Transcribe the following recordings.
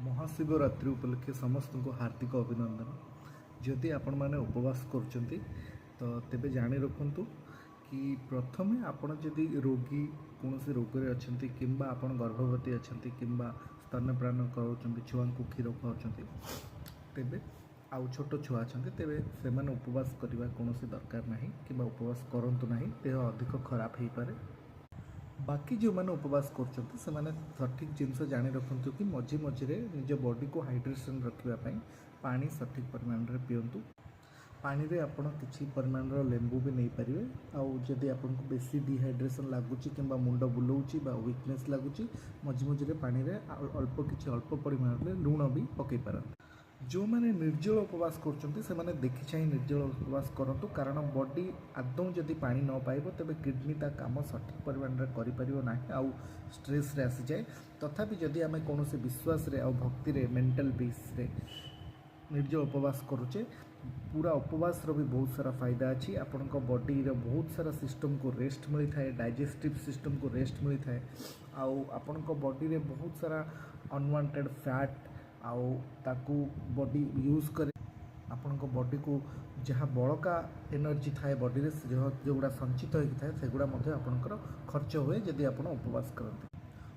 महाशिवरात्रि उपलक्षे समस्त को हार्दिक अभिनंदन। जदि आपण मैंने उपवास करछंती तो तेबे जानी रखंतु कि प्रथमे आपण जदि रोगी कौन से रोग रे अछंती किंबा आपण गर्भवती अछंती किंबा स्तन्यपान करूछंती छुआ को क्षीर खाउछंती तेबे आउ छोट छुआ अछंती तेबे से माने उपवास करबा कौन से दरकार नाही किंबा उपवास करंतु नाही देह अधिक खराब हो पारे। बाकी जो मैंने उपवास करछंती से माने सठिक जिनस जानी रखंतु कि मझे मझे निज बॉडी को हाइड्रेशन रखापी पानी सठिक परिमाण रे पियंतु। पानी रे आपण किछि परिमाण रो लेंबू भी नहीं पारिबे। आउ जदि आपन को बेसी डिहाइड्रेशन लागुची किंबा मुंड बुलाउची बा वीकनेस लागुची मझे मझे पानी रे अल्प परिमाण रे लूण भी पकई पारन। जो मैंने निर्जल उपवास करछंती से माने देखि चाहिँ निर्जल उपवास करंतु कारण बॉडी आदौ जदि पानी न पाइबो तबे किडनी ता काम सठिक परिमाण रे करि परिबो नाही आउ स्ट्रेस रे आसी जाए। तथापि जदि आमे कोनोसे विश्वास रे आउ भक्ति रे मेंटल पीस रे निर्जल उपवास करुचे पूरा उपवास रो भी बहुत सारा फायदा अच्छी। आपण बॉडी रो बहुत सारा सिस्टम को रेस्ट मिलता है, डाइजेस्टिव सिस्टम को रेस्ट मिलता है। आउ आपण बॉडी रे बहुत सारा अनवांटेड फैट आउ ताकू बॉडी यूज करे आपण बॉडी को जहाँ बड़का एनर्जी थाए बॉडी रे जोगुड़ा संचित होई थाए सेगुड़ा मध्ये आपणकर खर्च हुए जदि आपण उपवास करते।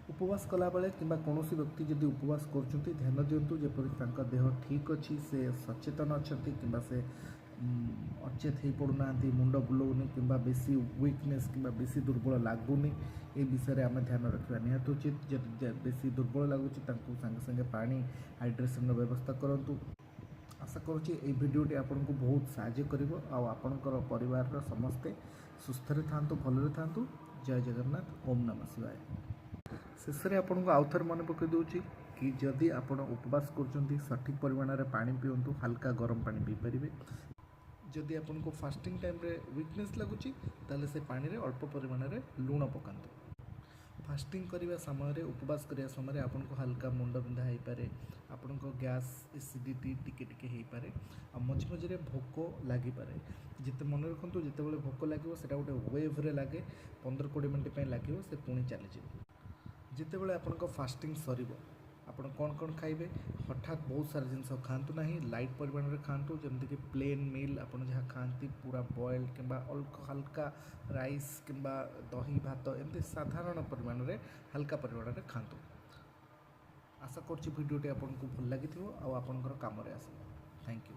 उपवास कला बेले किंबा कौनसी व्यक्ति जदि उपवास करछंती ध्यान दियंतु जेपरि तांका देह ठीक अछि, से सचेतन अछंती किंबा से अचेत हो पड़ुना, मुंड बुलाऊनी किंबा बेसी वीकनेस किंबा बेसी दुर्बल लगुनि ए विषय आम ध्यान रखा निहत उचित। जदि बेसी दुर्बल लगुच सांगे सांगे पानी हाइड्रेशन व्यवस्था करूँ। आशा करुँच ये भिडियोटी आपन को बहुत साहाय्य करिवो आ आपणकर परिवार समस्ते सुस्थ थांतु भलरे थांतु। जय जगन्नाथ। ओम नमः शिवाय। शेष में आपन को आउ थे मन पकई दूची कि जदि आपण उपवास कर सठिक परिमाण में पानी पिंतु, हल्का गरम पानी पी पारे। जदि आपन को फास्टिंग टाइम रे वीकनेस लगुच ताले से पानी रे अल्प परिमाण में लूण पकातु। फास्टिंग करने समय उपवास करने समय आपन को हल्का मुंड बिंधा हो पारे, आपन को गैस एसिडिटी टिके टिके हो पारे आ मझे मझे भोक लगिपारे। जिते मन रखु जिते भोक लगे से गोटे वेव रे लगे 15-20 मिनट लगे से पुणी चली जिते बड़े आपन फास्टिंग सर आपन कौन कौन खाइबे हठात बहुत सारा जिनस खातु ना, लाइट परिमाण में खातु जमीक प्लेन मिल आपन जहाँ खाती पूरा बॉइल्ड किंबा हल्का राइस किंबा दही भात एमती साधारण परिमाण में हल्का परिमाण में खातु। आशा कर भिडियोटी आपन को भल लगी आपनकर काम आस। Thank you.